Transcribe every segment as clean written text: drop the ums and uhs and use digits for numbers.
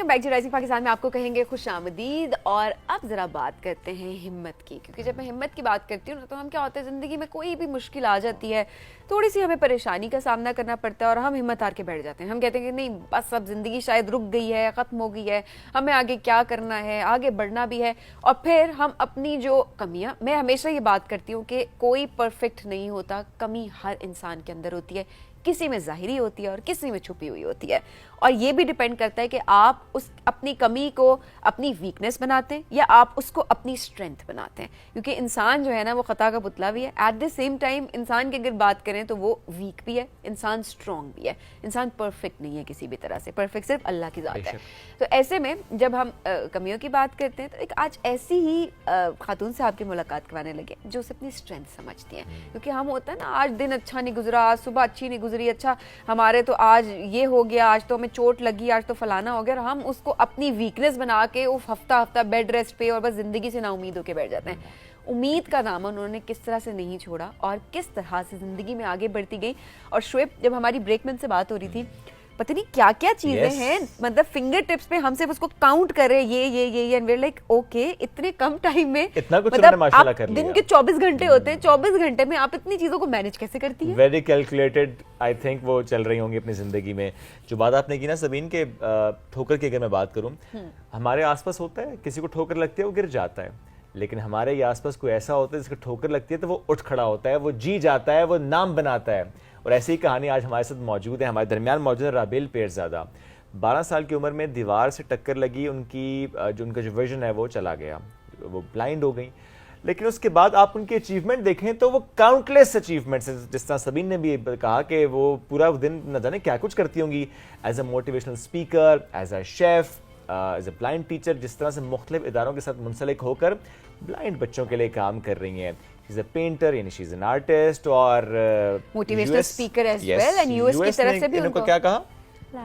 Welcome back to rising Pakistan में आपको कहेंगे खुश आमदीद। और अब ज़रा बात करते हैं हिम्मत की, क्योंकि जब मैं हिम्मत की बात करती हूँ ना तो हम क्या होता है, ज़िंदगी में कोई भी मुश्किल आ जाती है, थोड़ी सी हमें परेशानी का सामना करना पड़ता है और हम हिम्मत हार के बैठ जाते हैं। हम कहते हैं कि नहीं बस अब ज़िंदगी शायद रुक गई है, ख़त्म हो गई है, हमें आगे क्या करना है, आगे बढ़ना भी है। और फिर हम अपनी जो कमियाँ, मैं हमेशा ये बात करती हूँ कि कोई परफेक्ट नहीं होता, कमी हर इंसान के अंदर होती है, किसी में ज़ाहिरी होती है और किसी में छुपी हुई होती है। और ये भी डिपेंड करता है कि आप उस अपनी कमी को अपनी वीकनेस बनाते हैं या आप उसको अपनी स्ट्रेंथ बनाते हैं, क्योंकि इंसान जो है ना वो खता का पुतला भी है। एट द सेम टाइम इंसान की अगर बात करें तो वो वीक भी है, इंसान स्ट्रॉन्ग भी है। इंसान परफेक्ट नहीं है किसी भी तरह से, परफेक्ट सिर्फ अल्लाह की ज़ात है। तो ऐसे में जब हम कमियों की बात करते हैं तो एक आज ऐसी ही खातून से आपकी मुलाकात करवाने लगे जो उसे अपनी स्ट्रेंथ समझती हैं। क्योंकि हम होता है ना, आज दिन अच्छा नहीं गुजरा, आज सुबह अच्छी नहीं गुजरी, अच्छा हमारे तो आज ये हो गया, आज तो हमें चोट लगी, आज तो फलाना हो गया, और हम उसको अपनी वीकनेस बना के वो हफ्ता हफ्ता बेड रेस्ट पे और बस जिंदगी से ना उम्मीद होके बैठ जाते हैं। उम्मीद का दामन उन्होंने किस तरह से नहीं छोड़ा और किस तरह से जिंदगी में आगे बढ़ती गई। और शुएब, जब हमारी ब्रेक में से बात हो रही थी, पता नहीं क्या क्या चीजें हैं, मतलब फिंगर टिप्स पे हम सिर्फ उसको काउंट कर रहे हैं, ये and we are like okay, इतने कम टाइम में इतना कुछ मतलब माशाल्लाह कर लिया। दिन के 24 घंटे होते हैं, 24 घंटे में आप इतनी चीजों को मैनेज कैसे करती है? वेरी कैलकुलेटेड आई थिंक वो चल रही होंगी अपनी जिंदगी में। जो बात आपने की ना सबीन के, ठोकर की अगर मैं बात करूं, हमारे आसपास होता है, किसी को ठोकर लगती है वो गिर जाता है, लेकिन हमारे ये आसपास कोई ऐसा होता है जिसको ठोकर लगती है तो वो उठ खड़ा होता है, वो जी जाता है, वो नाम बनाता है। और ऐसी ही कहानी आज हमारे साथ मौजूद है, हमारे दरमियान मौजूद है राबेल पेरज़ादा। 12 साल की उम्र में दीवार से टक्कर लगी, उनका जो विजन है वो चला गया, वो ब्लाइंड हो गई। लेकिन उसके बाद आप उनकी अचीवमेंट देखें तो वो काउंटलेस अचीवमेंट्स हैं। जिस तरह सबीन ने भी कहा कि वो पूरा दिन न जाने क्या कुछ करती होंगी, as a motivational speaker, as a chef, as a blind teacher, जिस तरह से मुख्तलिफ इदारों के साथ मुंसलिक होकर ब्लाइंड बच्चों के लिए काम कर रही हैं। She's a painter, यानी she's an artist, और motivational speaker as well, and US की तरफ से भी उनको क्या कहा,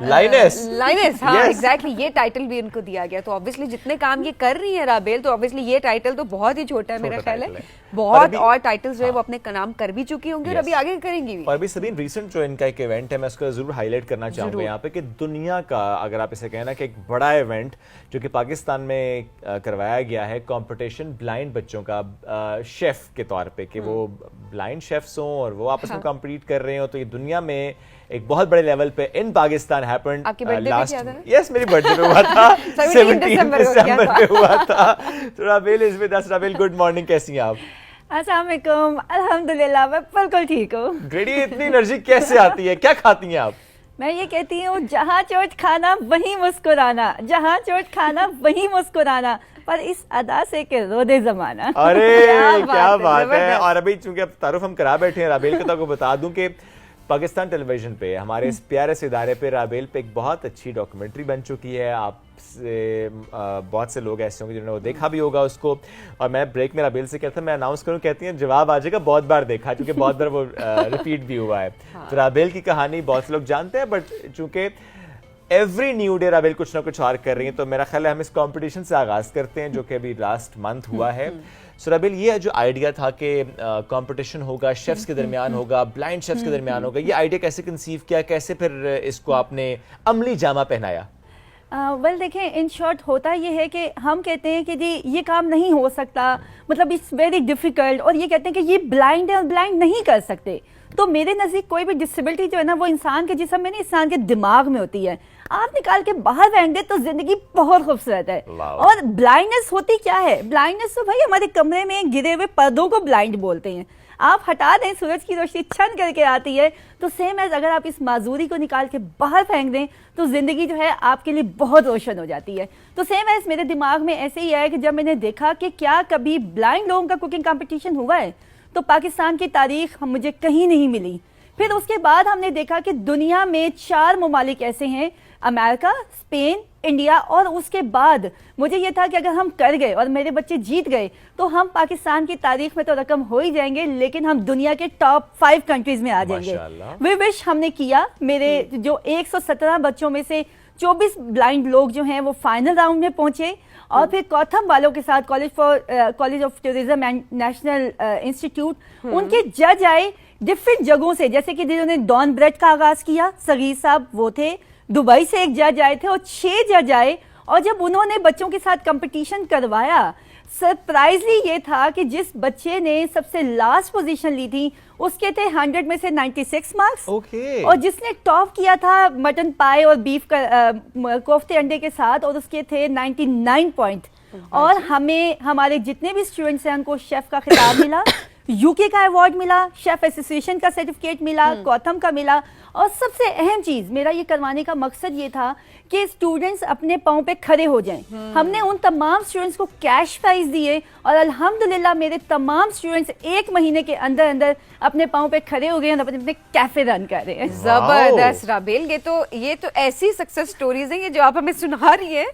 लाइनेस, हाँ एग्जैक्टली, ये टाइटल भी उनको दिया गया। तो ऑब्वियसली जितने काम ये कर रही है राबेल, तो ऑब्वियसली ये टाइटल तो बहुत ही छोटा है, मेरा ख्याल है बहुत और टाइटल्स जो है वो अपने नाम कर भी चुकी होंगी और अभी आगे करेंगी भी। और अभी सभी रिसेंट जो इनका एक इवेंट है, मैं उसको जरूर हाईलाइट करना चाहूंगा यहाँ पे, कि दुनिया का अगर आप इसे कहना कि एक बड़ा इवेंट जो कि पाकिस्तान में करवाया गया है, कंपटीशन ब्लाइंड बच्चों का शेफ के तौर पे, कि वो ब्लाइंड शेफ्स हों और वो आपस में कम्पीट कर रहे हो, तो ये दुनिया में एक बहुत बड़े लेवल पे इन पाकिस्तान हैपेंड। आपकी बर्थडे पे याद है? यस, मेरी बर्थडे पे हुआ था 17 दिसंबर पे हुआ था। तो Rabel is with us. Rabel good morning, कैसी हैं आप? अस्सलाम वालेकुम, अल्हम्दुलिल्लाह मैं बिल्कुल ठीक हूँ। ग्रेडी, इतनी एनर्जी कैसे आती है, क्या खाती हैं आप? मैं ये कहती हूँ, जहाँ चोट खाना वहीं मुस्कुराना, जहाँ चोट खाना वहीं मुस्कुराना, पर इस अदा से के रोदे जमाना। अरे क्या बात है। और अभी चूंकि अब तारुफ हम करा बैठे हैं राबेल के, तो आपको बता दूं कि पाकिस्तान टेलीविजन पे, हमारे इस प्यारे से इदारे पे, राबेल पे एक बहुत अच्छी डॉक्यूमेंट्री बन चुकी है। आपसे बहुत से लोग ऐसे होंगे जिन्होंने वो देखा भी होगा उसको। और मैं ब्रेक में राबेल से कहता, मैं अनाउंस करूं, कहती हैं जवाब आ जाएगा, बहुत बार देखा, क्योंकि बहुत बार वो रिपीट भी हुआ है। तो राबेल की कहानी बहुत से लोग जानते हैं, बट चूंकि एवरी न्यू डे राबेल कुछ ना कुछ और कर रही है, तो मेरा ख्याल है हम इस कंपटीशन से आगाज करते हैं, जो कि अभी लास्ट मंथ हुआ है। सो राबेल, ये जो आइडिया था कि कंपटीशन होगा, शेफ्स के दरमियान होगा, ब्लाइंड शेफ्स के दरमियान होगा, ये आइडिया कैसे कंसीव किया, कैसे फिर इसको आपने अमली जामा पहनाया? वेल देखें, इन शॉर्ट होता ये है कि हम कहते हैं कि जी ये काम नहीं हो सकता, मतलब इट्स वेरी डिफिकल्ट, और ये कहते हैं कि ये ब्लाइंड है और ब्लाइंड नहीं कर सकते। तो मेरे नज़दीक कोई भी डिसेबिलिटी जो है ना, वो इंसान के जिस्म में नहीं, इंसान के दिमाग में होती है। आप निकाल के बाहर फेंक दे तो जिंदगी बहुत खूबसूरत है। और ब्लाइंडनेस होती क्या है? ब्लाइंडनेस तो भाई हमारे कमरे में गिरे हुए पर्दों को ब्लाइंड बोलते हैं। आप हटा दें, सूरज की रोशनी छन करके आती है, तो सेम एज अगर आप इस माजूरी को निकाल के बाहर फेंक दें तो जिंदगी जो है आपके लिए बहुत रोशन हो जाती है। तो सेम एज मेरे दिमाग में ऐसे ही है कि जब मैंने देखा कि क्या कभी ब्लाइंड लोगों का कुकिंग कंपटीशन हुआ है, तो पाकिस्तान की तारीख मुझे कहीं नहीं मिली। फिर उसके बाद हमने देखा कि दुनिया में 4 ममालिक ऐसे हैं, अमेरिका, स्पेन, इंडिया, और उसके बाद मुझे ये था कि अगर हम कर गए और मेरे बच्चे जीत गए तो हम पाकिस्तान की तारीख में तो रकम हो ही जाएंगे, लेकिन हम दुनिया के टॉप 5 कंट्रीज में आ जाएंगे। वे विश हमने किया। मेरे जो 117 बच्चों में से 24 ब्लाइंड लोग जो हैं वो फाइनल राउंड में पहुंचे, और फिर कौथम वालों के साथ college of tourism and national institute, उनके जज आए डिफरेंट जगहों से, जैसे कि जिन्होंने डॉन ब्रेड का आगाज किया, सगीर साहब वो थे, दुबई से एक जज आए थे, और 6 जज आए اور جب انہوں نے بچوں کے ساتھ کمپٹیشن کروایا, سرپرائزلی یہ تھا کہ جس بچے نے سب سے لاسٹ پوزیشن لی تھی اس کے تھے 100 میں سے 96 مارکس, اور جس نے ٹاپ کیا تھا مٹن پائے اور بیف کا کوفتے انڈے کے ساتھ, اور اس کے تھے 99 پوائنٹ. اور ہمیں ہمارے جتنے بھی اسٹوڈنٹس ہیں ان کو شیف کا خطاب ملا, یو کے کا ایوارڈ ملا, شیف ایسوسیشن کا سرٹیفکیٹ ملا, کوتھم کا ملا. اور سب سے اہم چیز میرا یہ کروانے کا مقصد یہ تھا کہ اسٹوڈنٹس اپنے پاؤں پہ کھڑے ہو جائیں. ہم نے ان تمام اسٹوڈنٹس کو کیش پرائز دیے, اور الحمدللہ میرے تمام اسٹوڈنٹس 1 مہینے کے اندر اندر اپنے پاؤں پہ کھڑے ہو گئے اور اپنے کیفے رن کر رہے ہیں. زبردست رابیل, یہ تو ایسی سکسیس سٹوریز ہیں یہ جو آپ ہمیں سنا رہی ہیں.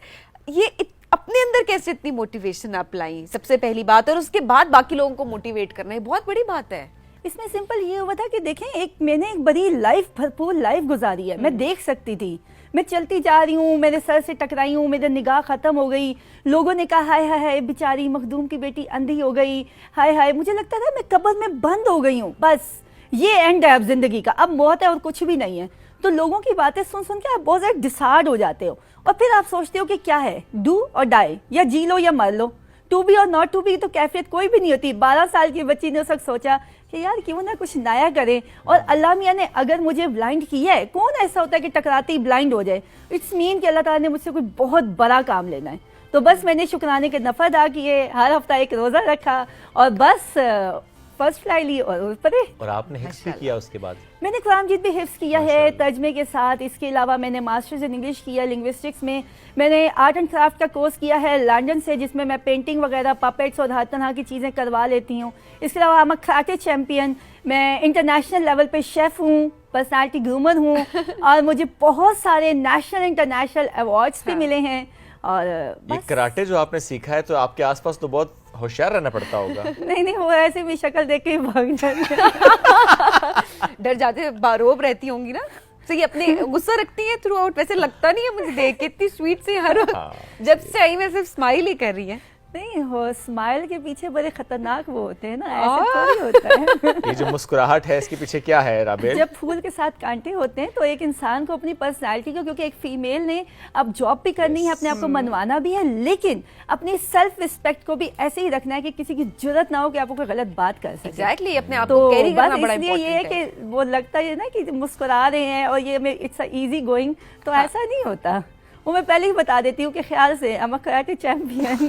یہ اپنے اندر کیسے اتنی موٹیویشن آپ لائیں, سب سے پہلی بات, اور اس کے بعد باقی لوگوں کو موٹیویٹ کرنا ہے بہت بڑی بات ہے. اس میں سمپل یہ ہوا تھا کہ دیکھیں میں نے ایک بڑی لائف, بھرپور لائف گزاری ہے. میں دیکھ سکتی تھی, میں چلتی جا رہی ہوں, میرے سر سے ٹکرائی ہوں, میری نگاہ ختم ہو گئی, لوگوں نے کہا ہائے ہائے ہائے بیچاری مخدوم کی بیٹی اندھی ہو گئی, ہائے ہائے, مجھے لگتا تھا میں قبر میں بند ہو گئی ہوں, بس یہ اینڈ ہے اب زندگی کا, اب موت ہے اور کچھ بھی نہیں ہے. تو لوگوں کی باتیں سن سن کے آپ بہت زیادہ ڈسہارڈ ہو جاتے ہو, اور پھر آپ سوچتے ہو کہ کیا ہے, ڈو اور ڈائی, یا جی لو یا مر لو. ٹو بی اور ناٹ ٹو بی تو کیفیت کوئی بھی نہیں ہوتی. 12 سال کی بچی نے اس وقت سوچا کہ یار کیوں نہ کچھ نیا کریں, اور اللہ میاں نے اگر مجھے بلائنڈ کیا ہے, کون ایسا ہوتا ہے کہ ٹکراتے ہی بلائنڈ ہو جائے, اٹس مین کہ اللہ تعالیٰ نے مجھ سے کوئی بہت بڑا کام لینا ہے. تو بس میں نے شکرانے کے نفع ادا کیے, ہر ہفتہ ایک روزہ رکھا, اور بس فرسٹ فلائی لی اور پڑے. اور آپ نے حفظ بھی کیا اس کے بعد؟ میں نے قرآن مجید بھی حفظ کیا ہے ترجمے کے ساتھ. اس کے علاوہ میں نے ماسٹرز ان انگلش کیا لنگوسٹکس میں. میں نے آرٹ اینڈ کرافٹ کا کورس کیا ہے لنڈن سے, جس میں میں پینٹنگ وغیرہ, پپیٹس اور ہر طرح کی چیزیں کروا لیتی ہوں. اس کے علاوہ میں کراٹے چیمپئن, میں انٹرنیشنل لیول پہ شیف ہوں, پرسنالٹی گرومر ہوں, اور مجھے بہت سارے نیشنل انٹرنیشنل ایوارڈس بھی ملے ہیں. اور یہ کراٹے جو آپ نے سیکھا ہے تو آپ کے آس پاس تو بہت ہوشیار رہنا پڑتا ہوگا. نہیں وہ ایسے بھی شکل دیکھ کے بھاگ جاتے, ڈر جاتے, باروب رہتی ہوں گی نا, تو یہ اپنے غصہ رکھتی ہیں تھرو آؤٹ. ویسے لگتا نہیں ہے مجھے دیکھ کے اتنی سویٹ سے, ہر وقت جب سے آئی میں صرف اسمائل ہی کر رہی ہے. نہیں ہو, اسمائل کے پیچھے بڑے خطرناک وہ ہوتے ہیں نا, ایسے تھوڑی ہوتا ہے. یہ جو مسکراہٹ ہے اس کے پیچھے کیا ہے رابیل؟ جب پھول کے ساتھ کانٹے ہوتے ہیں تو ایک انسان کو اپنی پرسنالٹی کو, کیونکہ ایک فیمیل نے اب جاب بھی کرنی ہے, اپنے آپ کو منوانا بھی ہے, لیکن اپنی سیلف رسپیکٹ کو بھی ایسے ہی رکھنا ہے کہ کسی کی جرت نہ ہو کہ آپ کو کوئی غلط بات کر سکے. ایگزیکٹلی, اپنے آپ تو کو کیری کرنا بس بڑا اس لیے یہ ہے کہ وہ لگتا ہے نا کہ مسکرا رہے ہیں اور یہ اٹس ایزی گوئنگ, تو ایسا نہیں ہوتا. وہ میں پہلے ہی بتا دیتی ہوں کہ خیال سے ایم اے کراٹے چیمپئن.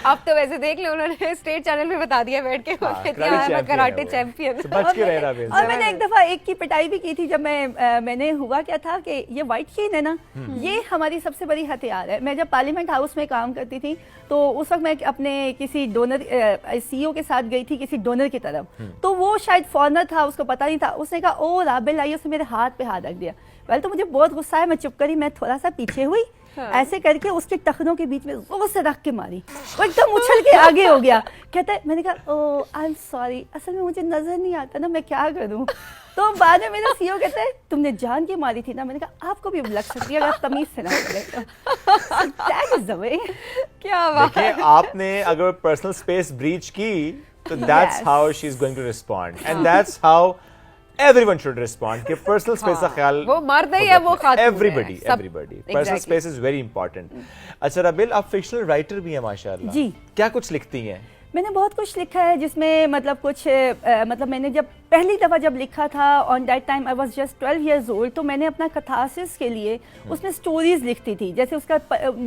آپ تو ویسے دیکھ لو, انہوں نے اسٹیٹ چینل پہ بتا دیا بیٹھ کے کراٹے چیمپئن. اور میں نے ایک دفعہ ایک کی پٹائی بھی کی تھی, جب میں نے ہوا کیا تھا کہ یہ وائٹ شین ہے نا, یہ ہماری سب سے بڑی ہتھیار ہے. میں جب پارلیمنٹ ہاؤس میں کام کرتی تھی تو اس وقت میں اپنے کسی ڈونر سی او کے ساتھ گئی تھی کسی ڈونر کی طرف, تو وہ شاید فارنر تھا, اس کو پتہ نہیں تھا, اس نے کہا او رابل آئی, اس نے میرے ہاتھ پہ ہاتھ رکھ دیا. پہلے تو مجھے بہت غصہ ہے, میں چپ کری, میں تھوڑا سا پیچھے ہوئی, ایسے کر کے اس کے ٹخنوں کے بیچ میں زور سے رکھ کے ماری, وہ ایک دم اچھل کے آگے ہو گیا. کہتا ہے, میں نے کہا او آئی ایم سوری, اصل میں مجھے نظر نہیں آتا نا, میں کیا کروں. تو بعد میں میرا سی او کہتا ہے تم نے جان کے ماری تھی نا. میں نے کہا آپ کو بھی لگ سکتی ہے اگر تمیز سے نہ کرے. کیا بات ہے, آپ نے اگر پرسنل اسپیس بریچ کی تو that's how she is going to respond, and that's how everyone should respond کہ personal space کا خیال وہ مرد ہے یا وہ خاتون ہے, everybody personal space is very important. اچھا رابل, آپ فکشنل رائٹر بھی ہیں ماشاءاللہ, جی, کیا کچھ لکھتی ہیں؟ میں نے بہت کچھ لکھا ہے, جس میں مطلب کچھ مطلب میں نے جب پہلی دفعہ جب لکھا تھا on that time I was just 12 years old, تو میں نے اپنا کتھارسس کے لیے اس میں سٹوریز لکھتی تھی. جیسے اس کا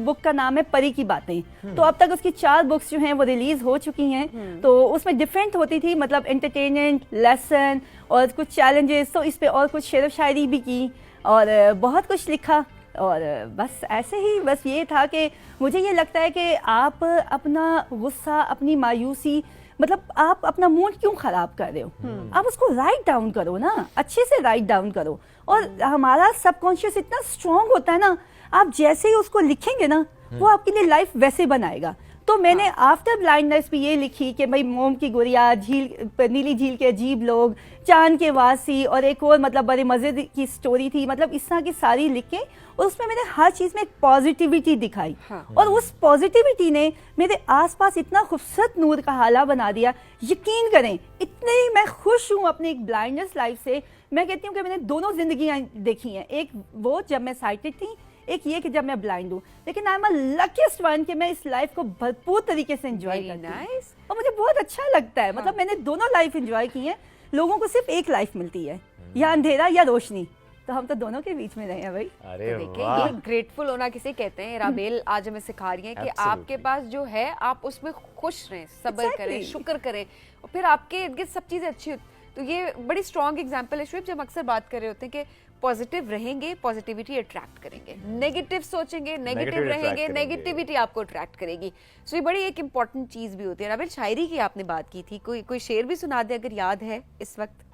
بک کا نام ہے پری کی باتیں, تو اب تک اس کی 4 بکس جو ہیں وہ ریلیز ہو چکی ہیں. تو اس میں ڈفرینٹ ہوتی تھی, مطلب انٹرٹینمنٹ, لیسن اور کچھ چیلنجز, تو اس پہ اور کچھ شعر و شاعری بھی کی اور بہت کچھ لکھا. اور بس ایسے ہی بس یہ تھا کہ مجھے یہ لگتا ہے کہ آپ اپنا غصہ, اپنی مایوسی, مطلب آپ اپنا موڈ کیوں خراب کر رہے ہو, آپ اس کو رائٹ ڈاؤن کرو نا, اچھے سے رائٹ ڈاؤن کرو. اور ہمارا سب کانشیس اتنا اسٹرانگ ہوتا ہے نا, آپ جیسے ہی اس کو لکھیں گے نا وہ آپ کے لیے لائف ویسے بنائے گا. تو میں نے آفٹر بلائنڈنس بھی یہ لکھی کہ بھائی موم کی گڑیا, جھیل, نیلی جھیل کے عجیب لوگ, چاند کے واسی, اور ایک اور مطلب بڑے مزے کی سٹوری تھی. مطلب اس طرح کی ساری لکھ کے, اور اس میں نے ہر چیز میں ایک پازیٹیوٹی دکھائی, اور اس پازیٹیوٹی نے میرے آس پاس اتنا خوبصورت نور کا حالہ بنا دیا. یقین کریں اتنے ہی میں خوش ہوں اپنے ایک بلائنڈنس لائف سے. میں کہتی ہوں کہ میں نے دونوں زندگیاں دیکھی ہیں, ایک وہ جب میں سائٹڈ تھی, एक ये कि जब मैं ब्लाइंड हूँ, लेकिन I am a luckiest one कि मैं इस लाइफ को भरपूर तरीके से एंजॉय Very करती हूँ nice. और मुझे बहुत अच्छा लगता है. मतलब मैंने दोनों लाइफ एंजॉय की है. लोगों को सिर्फ एक लाइफ मिलती है, या अंधेरा या रोशनी, तो हम तो दोनों के बीच में रहे हैं भाई. अरे तो देखिए वाह, ये ग्रेटफुल होना किसे कहते हैं. राबेल आज हमें सिखा रही हैं कि Absolutely. आपके पास जो है आप उसमें खुश रहें, सब्र Exactly. करें, शुक्र करें और फिर आपके इर्द गिर्द सब चीजें अच्छी होती. तो ये बड़ी स्ट्रॉन्ग एग्जांपल है शुएब. जब अक्सर बात कर रहे होते हैं कि पॉजिटिव रहेंगे, पॉजिटिविटी अट्रैक्ट करेंगे, नेगेटिव सोचेंगे, नेगेटिव Negative attract रहेंगे, करेंगे. नेगेटिविटी आपको अट्रैक्ट करेगी. सो ये बड़ी एक इंपॉर्टेंट चीज भी होती है. राबेल शायरी की आपने बात की थी, कोई शेर भी सुना दे अगर याद है इस वक्त.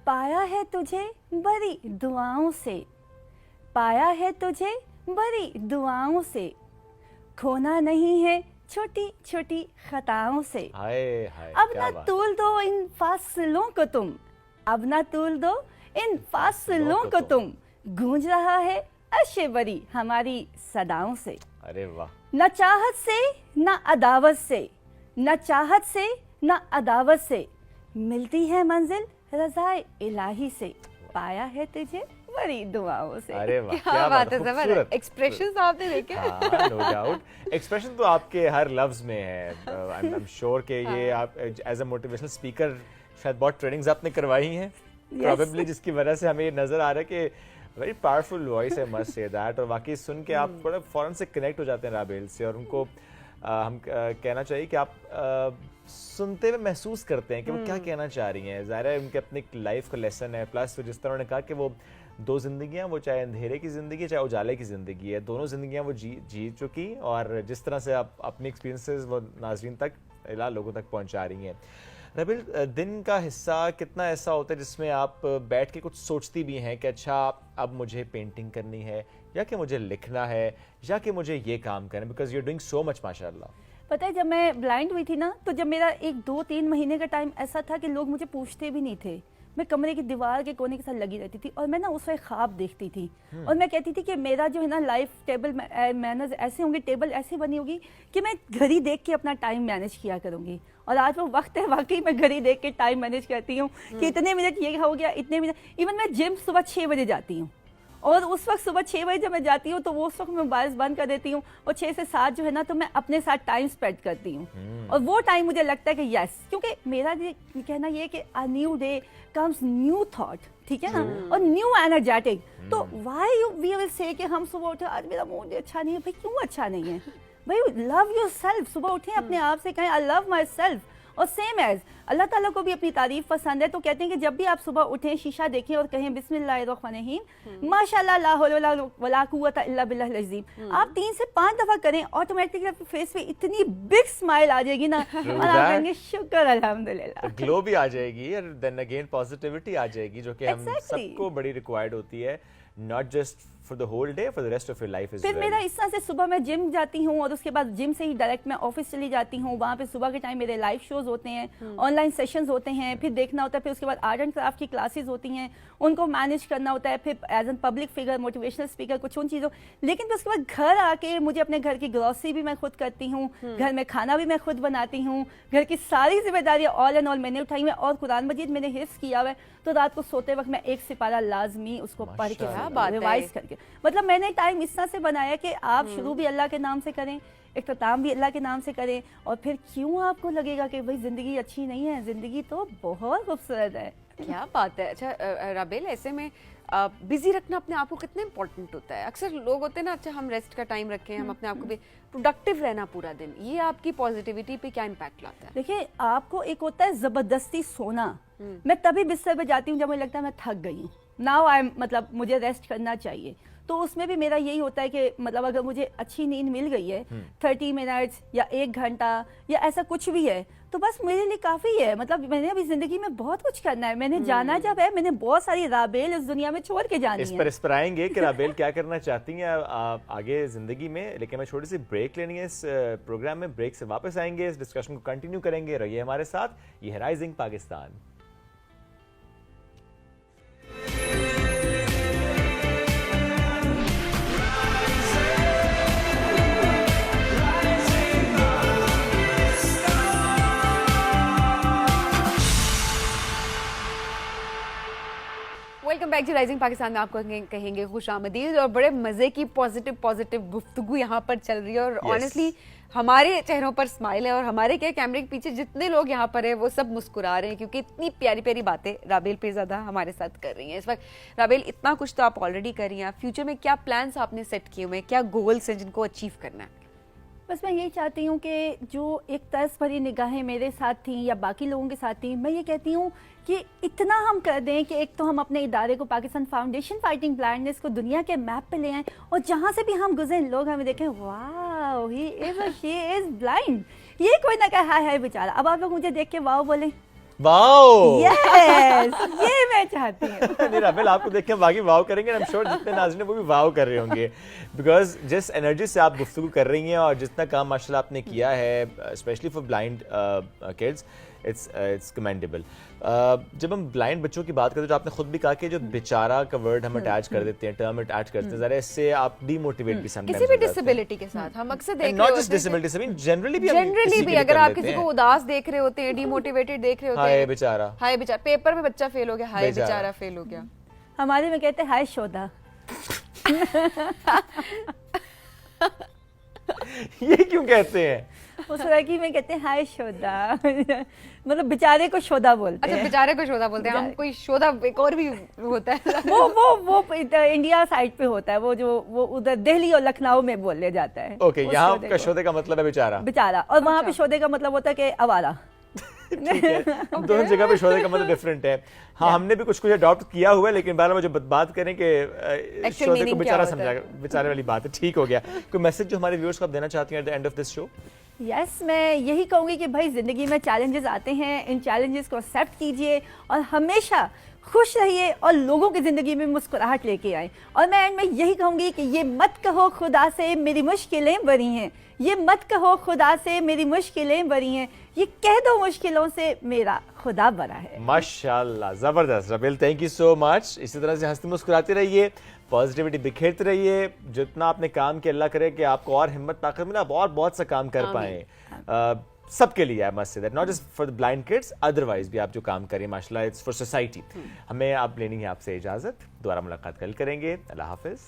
पाया है तुझे बड़ी दुआओं से, पाया है तुझे बड़ी दुआओं से, खोना नहीं है छोटी छोटी खताओं से. हाय हाय, अब क्या ना बात. तूल दो इन फासलों को तुम, अब ना तूल दो इन फासलों को तुम, गूंज रहा है अशे बरी हमारी सदाओं से. अरे वाह, न चाहत से न अदावत से, न चाहत से न अदावत से, मिलती है मंजिल रज़ाए इलाही से, पाया है तुझे बड़ी दुआओं से. अरे वाह, क्या बात है. खूबसूरत. जबरदस्त एक्सप्रेशंस आपने देखे. हाँ, नो डाउट. एक्सप्रेशन तो आपके हर लफ्ज में है. आई एम श्योर कि ये आप एज अ मोटिवेशनल स्पीकर शायद बहुत ट्रेनिंग्स आपने करवाई हैं प्रोबेबली, जिसकी वजह से हमें ये नजर आ रहा है कि वेरी पावरफुल वॉइस है, मस्ट से दैट. और वाकई सुन के आप थोड़ा फौरन से कनेक्ट हो जाते हैं राबेल से, और उनको हम कहना चाहिए कि आप सुनते हुए महसूस करते हैं कि वो क्या कहना चाह रही हैं. ज़ाहिर है उनके अपने लाइफ का लेसन है. प्लस जिस तरह उन्होंने कहा कि वो दो जिंदगियां, वो चाहे अंधेरे की ज़िंदगी चाहे उजाले की ज़िंदगी है, दोनों जिंदगियां वो जी चुकी, और जिस तरह से आप अपने एक्सपीरियंसेस वो नाजरीन तक, इला लोगों तक पहुंचा रही हैं. राबेल, दिन का हिस्सा कितना ऐसा होता है जिसमें आप बैठ के कुछ सोचती भी हैं कि अच्छा अब मुझे पेंटिंग करनी है, या कि मुझे लिखना है, या कि मुझे ये काम करना है, because you are doing so much माशाल्लाह. पता है, जब मैं ब्लाइंड हुई थी ना, तो जब मेरा 1-2-3 महीने का टाइम ऐसा था कि लोग मुझे पूछते भी नहीं थे. मैं कमरे की दीवार के कोने के साथ लगी रहती थी, और मैं ना उस वक्त ख्वाब देखती थी, और मैं कहती थी कि मेरा जो है ना लाइफ टेबल मैनर्स ऐसे होंगे, टेबल ऐसी बनी होगी कि मैं घड़ी देख के अपना टाइम मैनेज किया करूँगी. और आज वो वक्त है, वाकई मैं घड़ी देख के टाइम मैनेज करती हूँ कि इतने मिनट ये हो गया, इतने मिनट. इवन मैं जिम सुबह 6 बजे जाती हूँ, और उस वक्त सुबह 6 बजे जब मैं जाती हूँ तो वो उस वक्त मैं मोबाइल बंद कर देती हूँ, और 6 से 7 जो है ना तो मैं अपने साथ टाइम स्पेंड करती हूँ. और वो टाइम मुझे लगता है कि यस, क्योंकि मेरा ये कहना ये कि a new day comes new thought, ठीक है ना, और न्यू एनर्जेटिक. तो why you we will say कि हम सुबह उठे आज मेरा मूड अच्छा नहीं है. भाई क्यों अच्छा नहीं है भाई? Love your self. सुबह उठे अपने आप से कहें आई लव माई सेल्फ. और सेम एज अल्लाह ताला को भी अपनी तारीफ पसंद है, तो कहते हैं कि जब भी आप सुबह उठें शीशा देखें और कहें बिस्मिल्लाहिर्रहमानिर्रहीम माशाल्लाह ला हौला वला कुव्वता इल्ला बिल्लाहिल अज़ीम. आप 3 से 5 दफा करें, ऑटोमेटिकली आपके फेस पे इतनी बिग स्माइल आ जाएगी ना, और आप कहेंगे शुक्र अल्हम्दुलिल्लाह. ग्लो भी आ जाएगी, और देन अगेन पॉजिटिविटी आ जाएगी, जो कि हम Exactly. सबको बड़ी रिक्वायर्ड होती है, not just for the whole day, for the rest of your life. फिर मेरा इस तरह से सुबह मैं जिम जाती हूँ, और उसके बाद जिम से ही डायरेक्ट मैं ऑफिस चली जाती हूँ. वहाँ पे सुबह के टाइम मेरे लाइव शोज होते हैं, ऑनलाइन सेशंस होते हैं, फिर देखना होता है. फिर उसके बाद आर्ट एंड क्राफ्ट की क्लासेस होती हैं, उनको मैनेज करना होता है. फिर as an public figure, motivational speaker, कुछ उन चीज़ों. लेकिन फिर उसके बाद घर आके मुझे अपने घर की ग्रॉसरी भी मैं खुद करती हूँ, घर में खाना भी मैं खुद बनाती हूँ. घर की सारी जिम्मेदारियाँ ऑल एंड ऑल मैंने उठाई हुई, और कुरान मजीद मैंने हिफ्ज़ किया हुआ है. तो रात को सोते वक्त मैं 1 सिपारा लाजमी उसको पढ़ के रिवाइज करके, मतलब मैंने टाइम इस तरह से बनाया कि आप शुरू भी अल्लाह के नाम से करें, इख्तिताम भी अल्लाह के नाम से करें. और फिर क्यों आपको लगेगा कि भाई जिंदगी अच्छी नहीं है? जिंदगी तो बहुत खूबसूरत है. क्या बात है. अच्छा राबेल, ऐसे में बिजी रखना अपने आप को कितना इंपॉर्टेंट होता है? अक्सर लोग होते हैं ना, अच्छा हम रेस्ट का टाइम रखें, हम अपने आप को भी प्रोडक्टिव रहना पूरा दिन, ये आपकी पॉजिटिविटी पे क्या इम्पैक्ट लाता है? देखिए, आपको एक होता है जबरदस्ती सोना. मैं तभी बिस्तर पे जाती हूँ जब मुझे लगता है मैं थक गई हूँ, नाउ आई एम, मतलब मुझे रेस्ट करना चाहिए. तो उसमें भी मेरा यही होता है कि मतलब अगर मुझे अच्छी नींद मिल गई है 30 मिनट्स या 1 घंटा या ऐसा कुछ भी है, तो बस मेरे लिए काफ़ी है. मतलब मैंने अभी ज़िंदगी में बहुत कुछ करना है. मैंने जाना जब है, मैंने बहुत सारी राबेल इस दुनिया में छोड़ के जानी है. इस पर आएंगे कि राबेल क्या करना चाहती हैं आगे ज़िंदगी में, लेकिन हमें छोटी सी ब्रेक लेनी है इस प्रोग्राम में. ब्रेक से वापस आएंगे, इस डिस्कशन को कंटिन्यू करेंगे. रहिए हमारे साथ. ये है rising Pakistan. Welcome back to rising Pakistan में आपको कहेंगे खुश आमदीद, और बड़े मजे की पॉजिटिव गुफ्तगू यहाँ पर चल रही है, और ऑनेस्टली हमारे चेहरों पर स्माइल है, और हमारे क्या कैमरे के पीछे जितने लोग यहाँ पर हैं वो सब मुस्कुरा रहे हैं, क्योंकि इतनी प्यारी प्यारी बातें राबेल पीरज़ादा हमारे साथ कर रही हैं इस वक्त। राबेल, इतना कुछ तो आप ऑलरेडी कर रही हैं, फ्यूचर में क्या प्लान्स आपने सेट किए हुए हैं, क्या गोल्स हैं जिनको अचीव करना है? बस मैं यही चाहती हूँ कि जो एक तर्स भरी निगाहें मेरे साथ थी या बाकी लोगों के साथ थी, मैं ये कहती हूँ कि इतना हम कर दें कि एक तो हम अपने इदारे को पाकिस्तान फाउंडेशन फाइटिंग ब्लाइंडनेस को दुनिया के मैप पे ले आएं, और जहाँ से भी हम गुजरें लोग हमें देखें, वाह ही इज और शी इज ब्लाइंड, ये कोई ना कहे हाय हाय बेचारा। अब आप लोग मुझे देख के वाह बोलें, वाओ यस, ये मैं चाहती हूँ। नहीं राबेल, आपको देख के हम बाकी वाव करेंगे, आई एम श्योर जितने नाज़रीन हैं वो भी वाव कर रहे होंगे, बिकॉज जिस एनर्जी से आप गुफ्तगू कर रही हैं और जितना काम माशाल्लाह आपने किया है specially for blind kids, it's commendable. जब हम ब्लाइंड बच्चों की बात करते हैं, जो आपने खुद भी कहा कि जो बेचारा का वर्ड हम अटैच कर देते हैं, टर्म अटैच करते हैं, ज़रा इससे आप डीमोटिवेट भी समटाइम्स किसी भी डिसेबिलिटी के साथ हम अक्सर देख रहे नॉट होते जस्ट हैं, डिसेबिलिटी, आई मीन जनरली भी हम जनरली किसी भी की अगर कर आप लेते किसी हैं। को उदास देख रहे होते हैं, डिमोटिवेटेड देख रहे होते हाय हैं, बेचारा, हाय बेचारा, पेपर में बच्चा फेल हो गया, हाय बेचारा। बेचारा फेल हो गया। हमारे में कहते हैं हाय शोधा। ये क्यों कहते हैं? उस लड़की में कहते हैं हाय शोधा, मतलब बेचारे को शोधा बोलते अच्छा, हैं। बेचारे को शोधा बोलते हैं, हम कोई शोधा एक और भी होता है वो इंडिया साइड पे होता है, वो उधर दिल्ली और लखनऊ में बोले जाता है। ओके, यहाँ का शोधे का मतलब है बेचारा, बेचारा, और वहाँ पे शोधे का मतलब होता है कि आवारा। ठीक है, दोनों जगह पे शोधे का मतलब डिफरेंट है। हाँ, हमने भी कुछ कुछ अडॉप्ट किया हुआ है, लेकिन बार बार जब बात करें कि शोधे को बेचारा समझा, बेचारे वाली बात है, ठीक हो गया। कोई मैसेज जो हमारे व्यूअर्स को आप देना चाहती हैं at the end of this show? Yes, मैं यही कहूँगी कि भाई ज़िंदगी में चैलेंजेस आते हैं, इन चैलेंजेस को एक्सेप्ट कीजिए और हमेशा खुश रहिए और लोगों की ज़िंदगी में मुस्कुराहट लेके आए। और मैं एंड में यही कहूँगी कि ये मत कहो खुदा से मेरी मुश्किलें बड़ी हैं, ये मत कहो खुदा से मेरी मुश्किलें बड़ी हैं, ये कह दो मुश्किलों से मेरा खुदा बड़ा है। माशाल्लाह, ज़बरदस्त राबेल, थैंक यू सो मच। इसी तरह से हंसते मुस्कुराते रहिए, पॉजिटिविटी बिखेरते रहिए, जितना आपने काम किया अल्लाह करे कि आपको और हिम्मत ताकत मिले, आप और बहुत सा काम कर पाएं सबके लिए। I must say that not just for the blind kids, otherwise भी आप जो काम करें माशाल्लाह इट्स फॉर सोसाइटी। हमें आप लेनी है आपसे इजाज़त, दोबारा मुलाकात कल करेंगे। अल्लाह हाफिज़।